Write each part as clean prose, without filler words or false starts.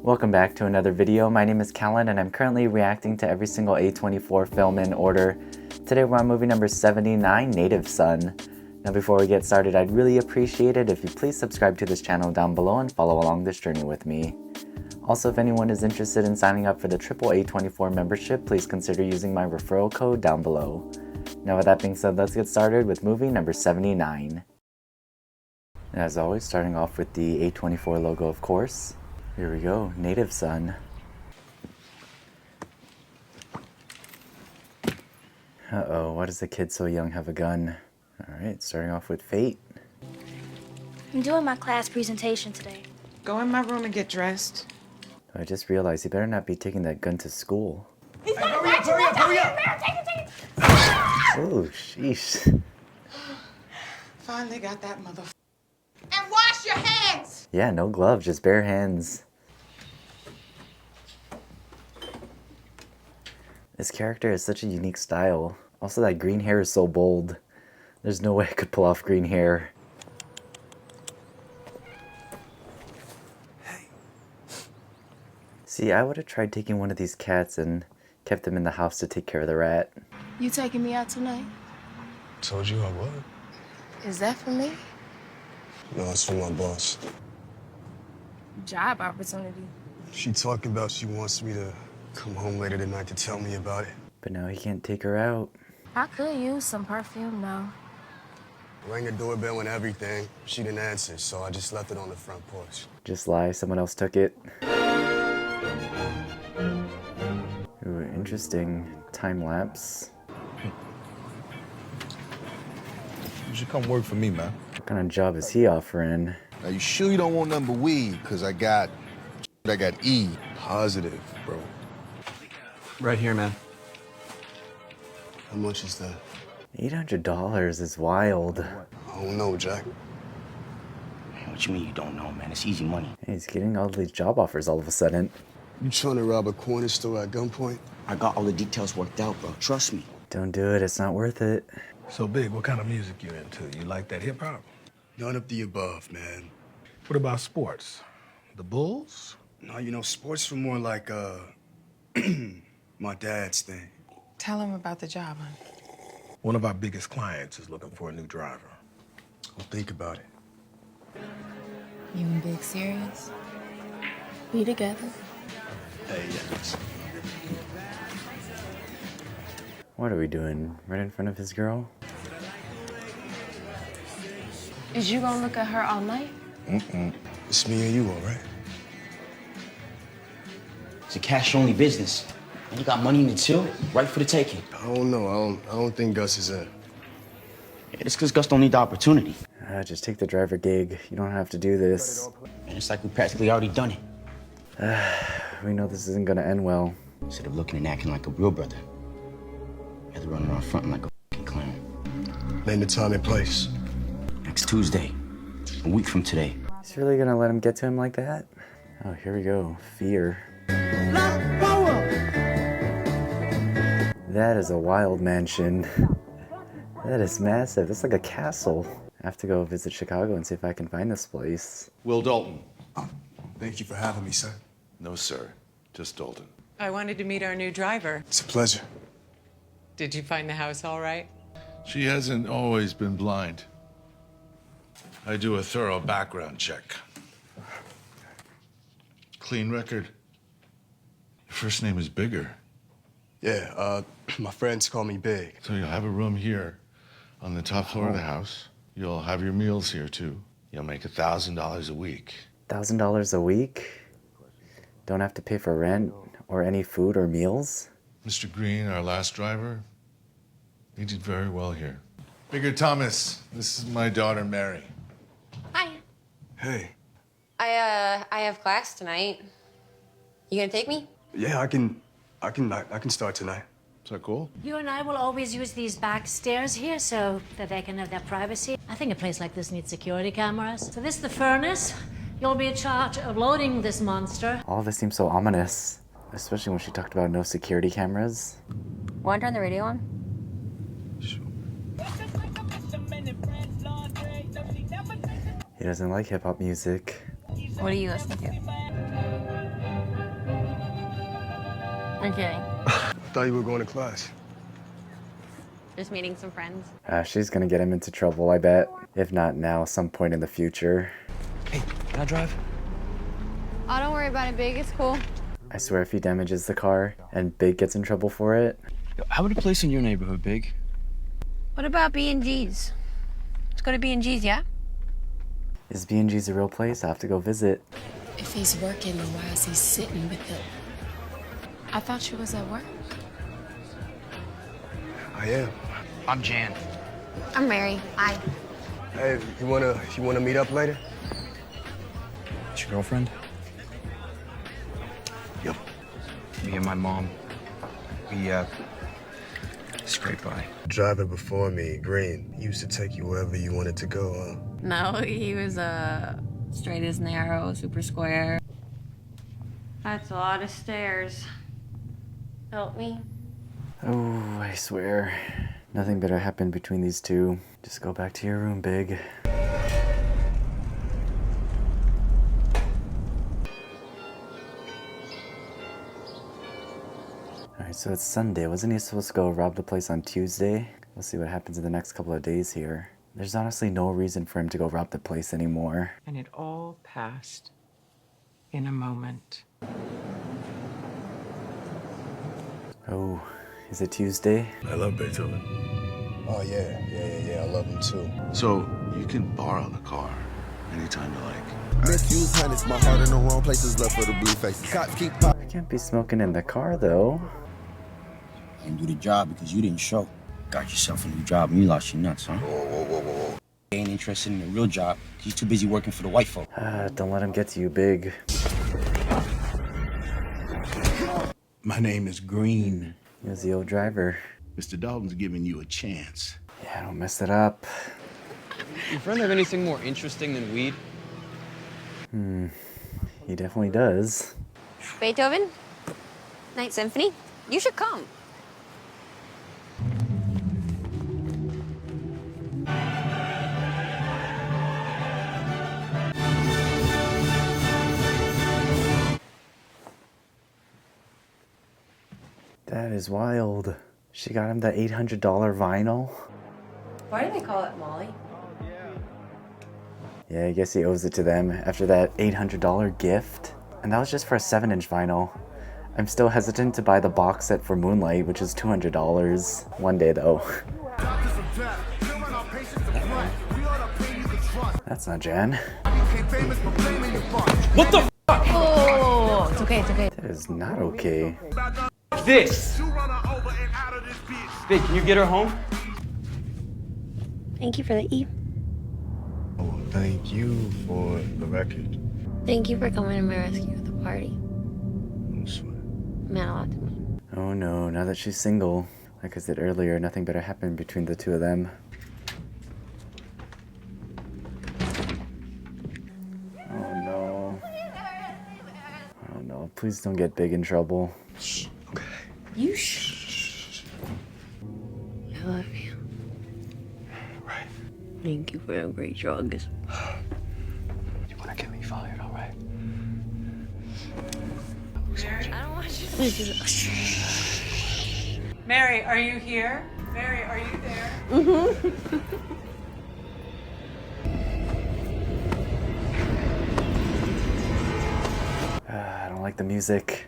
Welcome back to another video. My name is Callan and I'm currently reacting to every single A24 film in order. Today we're on movie number 79, Native Son. Now before we get started, I'd really appreciate it if you please subscribe to this channel down below and follow along this journey with me. Also, if anyone is interested in signing up for the triple A24 membership, please consider using my referral code down below. Now with that being said, let's get started with movie number 79. As always, starting off with the A24 logo, of course. Here we go, Native Son. Uh-oh, why does a kid so young have a gun? Alright, starting off with Fate. I'm doing my class presentation today. Go in my room and get dressed. I just realized you better not be taking that gun to school. He's gonna hurry up! Take it! Oh, sheesh. Finally got that motherfucker. And wash your hands! Yeah, no gloves, just bare hands. This character has such a unique style. Also, that green hair is so bold. There's no way I could pull off green hair. Hey. See, I would have tried taking one of these cats and kept them in the house to take care of the rat. You taking me out tonight? Told you I would. Is that for me? No, it's for my boss. Job opportunity. She talking about she wants me to come home later tonight to tell me about it. But now he can't take her out. I could use some perfume now. Rang the doorbell and everything. She didn't answer, so I just left it on the front porch. Just lie, someone else took it. Ooh, interesting time lapse. You should come work for me, man. What kind of job is he offering? Are you sure you don't want nothing but weed? Cause I got E. Positive, bro. Right here, man. How much is that? $800 is wild. I don't know, Jack. What you mean you don't know, man? It's easy money. He's getting all these job offers all of a sudden. You trying to rob a corner store at gunpoint? I got all the details worked out, bro. Trust me. Don't do it, it's not worth it. So, Big, what kind of music you into? You like that hip-hop? None of the above, man. What about sports? The Bulls? No, you know, sports are more like, my dad's thing. Tell him about the job, hon. One of our biggest clients is looking for a new driver. I'll think about it. You and Big serious? We together? Hey, yes. What are we doing? Right in front of his girl? Is you gonna look at her all night? It's me and you, all right? It's a cash-only business. And you got money in the till, right for the taking. I don't know. I don't think Gus is in. Yeah, it's because Gus don't need the opportunity. Just take the driver gig. You don't have to do this. And it's like we practically already done it. We know this isn't gonna end well. Instead of looking and acting like a real brother, you have to run around fronting like a fucking clown. Name the time and place. Next Tuesday, a week from today. He's really gonna let him get to him like that? Oh, here we go. Fear. That is a wild mansion. That is massive. It's like a castle. I have to go visit Chicago and see if I can find this place. Will Dalton. Thank you for having me, sir. No, sir. Just Dalton. I wanted to meet our new driver. It's a pleasure. Did you find the house all right? She hasn't always been blind. I do a thorough background check. Clean record. Your first name is Bigger. Yeah, my friends call me Big. So you'll have a room here on the top floor of the house. You'll have your meals here, too. You'll make $1,000 a week. $1,000 a week? Don't have to pay for rent or any food or meals? Mr. Green, our last driver, he did very well here. Bigger Thomas, this is my daughter, Mary. Hi. Hey. I have class tonight. You gonna take me? Yeah, I can start tonight. Is that cool? You and I will always use these back stairs here so that they can have their privacy. I think a place like this needs security cameras. So this is the furnace. You'll be in charge of loading this monster. All of this seems so ominous, especially when she talked about no security cameras. Want to turn the radio on? Sure. He doesn't like hip-hop music. What are you listening to? I'm kidding. I thought you were going to class. Just meeting some friends. She's gonna get him into trouble, I bet. If not now, some point in the future. Hey, can I drive? Oh, don't worry about it, Big. It's cool. I swear if he damages the car and Big gets in trouble for it. Yo, how about a place in your neighborhood, Big? What about B&G's? Let's go to B&G's, yeah? Is B&G's a real place? I have to go visit. If he's working, then why is he sitting with them? I thought you was at work. I am. I'm Jan. I'm Mary. Hi. Hey, you wanna meet up later? It's your girlfriend? Yep. Me and my mom. We, scraped by. Driver before me, Green, he used to take you wherever you wanted to go, huh? No, he was, straight as an arrow, super square. That's a lot of stairs. Help me. Oh, I swear. Nothing better happened between these two. Just go back to your room, Big. Alright, so it's Sunday. Wasn't he supposed to go rob the place on Tuesday? We'll see what happens in the next couple of days here. There's honestly no reason for him to go rob the place anymore. And it all passed in a moment. Oh, is it Tuesday? I love Beethoven. Oh, yeah. I love him too. So you can borrow the car anytime you like. Misuse hundreds, my heart in the wrong places, left for the blue faces. Cops keep pop. I can't be smoking in the car, though. You didn't do the job because you didn't show. Got yourself a new job and you lost your nuts, huh? Whoa. You ain't interested in a real job because you're too busy working for the white folk. Don't let him get to you, Big. My name is Green. He was the old driver. Mr. Dalton's giving you a chance. Yeah, don't mess it up. Your friend have anything more interesting than weed? He definitely does. Beethoven? Night Symphony? You should come. That is wild. She got him the $800 vinyl. Why do they call it Molly? Yeah, I guess he owes it to them after that $800 gift. And that was just for a 7-inch vinyl. I'm still hesitant to buy the box set for Moonlight, which is $200. One day, though. That's not Jan. What the f***? Oh, it's okay, it's okay. That is not okay. This! Big, can you get her home? Thank you for the E. Oh, thank you for the record. Thank you for coming to my rescue at the party. No sweat. Meant a lot to me. Oh no, now that she's single. Like I said earlier, nothing better happened between the two of them. Oh no. Oh no, please don't get Big in trouble. Shh. Okay. You shh. I love you. Right. Thank you for a great job. You wanna get me fired, all right? I don't want you to. Mary, are you here? Mary, are you there? I don't like the music.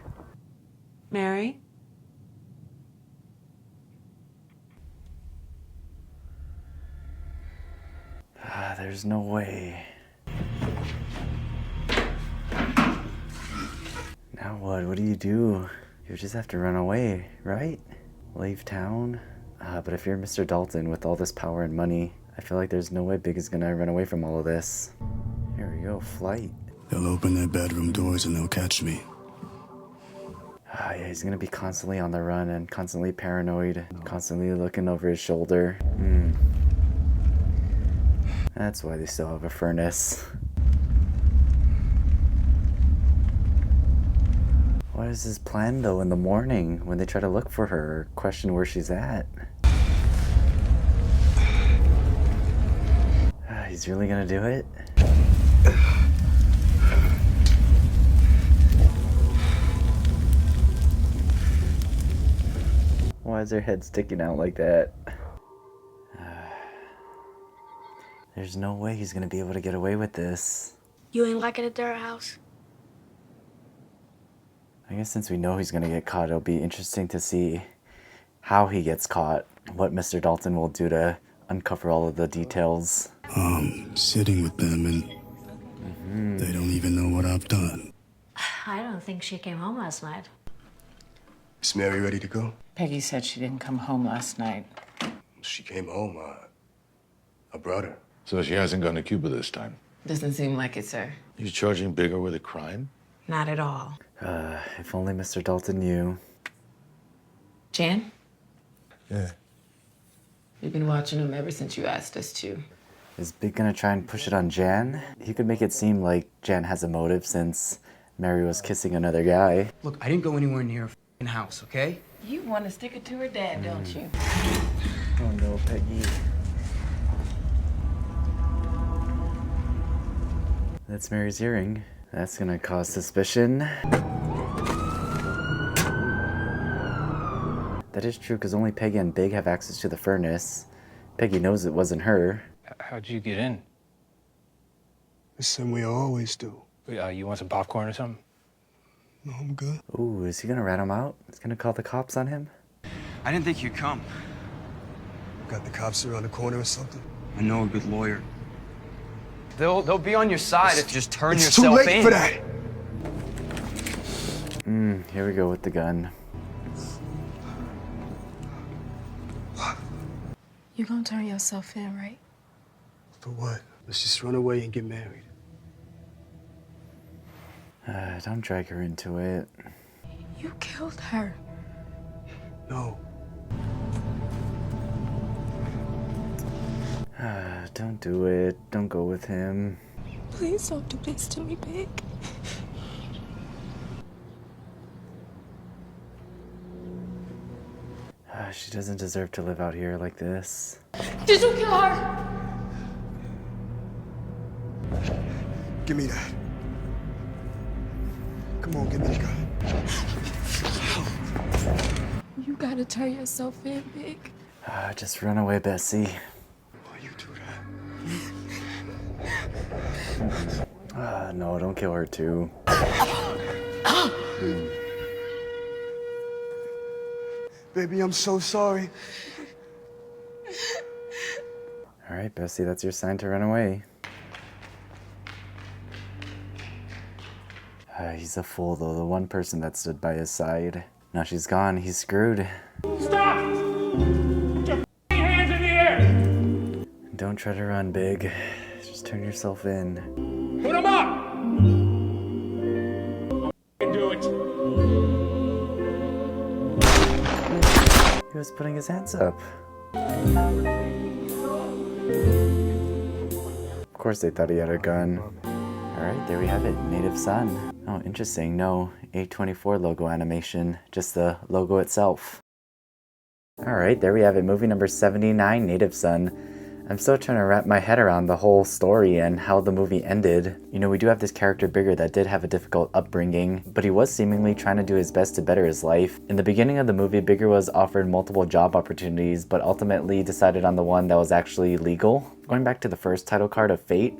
Mary? There's no way. Now what? What do you do? You just have to run away, right? Leave town? But if you're Mr. Dalton with all this power and money, I feel like there's no way Big is gonna run away from all of this. Here we go, flight. They'll open their bedroom doors and they'll catch me. Yeah, he's gonna be constantly on the run and constantly paranoid, constantly looking over his shoulder. That's why they still have a furnace. What is his plan though in the morning when they try to look for her or question where she's at? He's really gonna do it? is her head sticking out like that? There's no way he's gonna be able to get away with this. You ain't like it at their house? I guess since we know he's gonna get caught, it'll be interesting to see how he gets caught, what Mr. Dalton will do to uncover all of the details. Sitting with them and they don't even know what I've done. I don't think she came home last night. Is Mary ready to go? Peggy said she didn't come home last night. She came home. I brought her. So she hasn't gone to Cuba this time. Doesn't seem like it, sir. You charging Bigger with a crime? Not at all. If only Mr. Dalton knew. Jan? Yeah. We've been watching him ever since you asked us to. Is Big gonna try and push it on Jan? He could make it seem like Jan has a motive since Mary was kissing another guy. Look, I didn't go anywhere near her f***ing house, okay? You want to stick it to her dad, don't you? Oh no, Peggy. That's Mary's earring. That's gonna cause suspicion. That is true, because only Peggy and Big have access to the furnace. Peggy knows it wasn't her. How'd you get in? The same way I always do. You want some popcorn or something? No, I'm good. Ooh, is he gonna rat him out? He's gonna call the cops on him? I didn't think you'd come. Got the cops around the corner or something? I know a good lawyer. They'll be on your side if you just turn It's yourself in. too late for that! Here we go with the gun. You gonna turn yourself in, right? For what? Let's just run away and get married. Don't drag her into it. You killed her. No. Don't do it. Don't go with him. Please don't do this to me, Big. She doesn't deserve to live out here like this. Did you kill her? Give me that. Come on, give me the gun. You gotta turn yourself in, Big. Just run away, Bessie. Why you do that? No, don't kill her too. Baby, I'm so sorry. All right, Bessie, that's your sign to run away. He's a fool, though. The one person that stood by his side. Now she's gone. He's screwed. Stop! Put your hands in the air! Don't try to run, Big. Just turn yourself in. Put them up! Do it. He was putting his hands up. Of course they thought he had a gun. Alright, there we have it. Native Son. Oh, interesting. No A24 logo animation. Just the logo itself. Alright, there we have it. Movie number 79, Native Son. I'm still trying to wrap my head around the whole story and how the movie ended. You know, we do have this character Bigger that did have a difficult upbringing, but he was seemingly trying to do his best to better his life. In the beginning of the movie, Bigger was offered multiple job opportunities, but ultimately decided on the one that was actually legal. Going back to the first title card of Fate,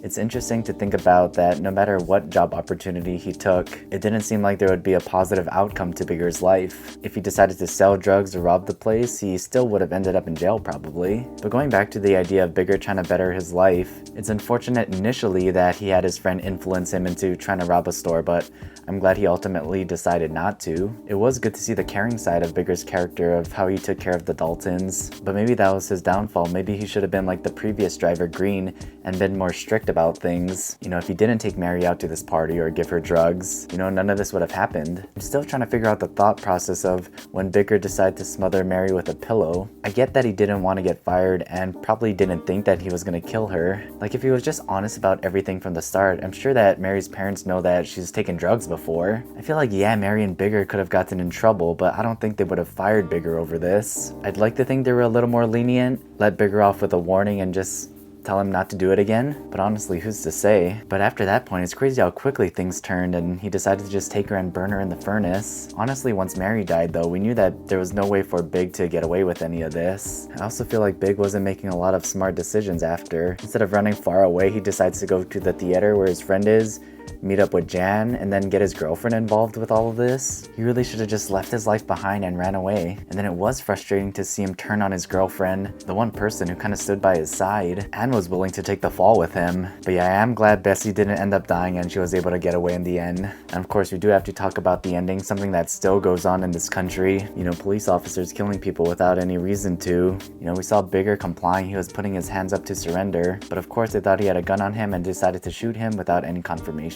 it's interesting to think about that no matter what job opportunity he took, it didn't seem like there would be a positive outcome to Bigger's life. If he decided to sell drugs or rob the place, he still would have ended up in jail probably. But going back to the idea of Bigger trying to better his life, it's unfortunate initially that he had his friend influence him into trying to rob a store, but I'm glad he ultimately decided not to. It was good to see the caring side of Bigger's character of how he took care of the Daltons, but maybe that was his downfall. Maybe he should have been like the previous driver, Green, and been more strict about things. You know, if he didn't take Mary out to this party or give her drugs, you know, none of this would have happened. I'm still trying to figure out the thought process of when Bigger decided to smother Mary with a pillow. I get that he didn't want to get fired and probably didn't think that he was gonna kill her. Like, if he was just honest about everything from the start, I'm sure that Mary's parents know that she's taken drugs before. I feel like, yeah, Mary and Bigger could have gotten in trouble, but I don't think they would have fired Bigger over this. I'd like to think they were a little more lenient, let Bigger off with a warning, and just tell him not to do it again, but honestly, who's to say? But after that point, it's crazy how quickly things turned and he decided to just take her and burn her in the furnace. Honestly, once Mary died though, we knew that there was no way for Big to get away with any of this. I also feel like Big wasn't making a lot of smart decisions after. Instead of running far away, he decides to go to the theater where his friend is, meet up with Jan, and then get his girlfriend involved with all of this. He really should have just left his life behind and ran away. And then it was frustrating to see him turn on his girlfriend, the one person who kind of stood by his side and was willing to take the fall with him. But yeah, I am glad Bessie didn't end up dying and she was able to get away in the end. And of course, we do have to talk about the ending, something that still goes on in this country. You know, police officers killing people without any reason to. You know, we saw Bigger complying, he was putting his hands up to surrender, but of course they thought he had a gun on him and decided to shoot him without any confirmation.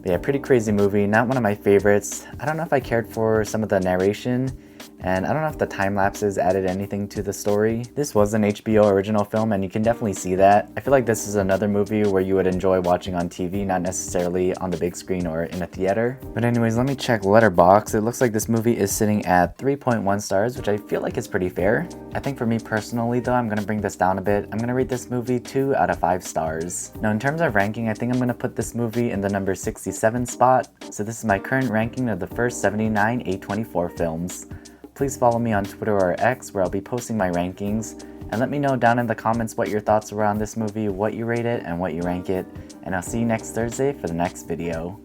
But yeah, pretty crazy movie, not one of my favorites. I don't know if I cared for some of the narration, and I don't know if the time lapses added anything to the story. This was an HBO original film and you can definitely see that. I feel like this is another movie where you would enjoy watching on TV, not necessarily on the big screen or in a theater. But anyways, let me check Letterboxd. It looks like this movie is sitting at 3.1 stars, which I feel like is pretty fair. I think for me personally though, I'm gonna bring this down a bit. I'm gonna rate this movie 2 out of 5 stars. Now in terms of ranking, I think I'm gonna put this movie in the number 67 spot. So this is my current ranking of the first 79 A24 films. Please follow me on Twitter or X where I'll be posting my rankings, and let me know down in the comments what your thoughts were on this movie, what you rate it, and what you rank it, and I'll see you next Thursday for the next video.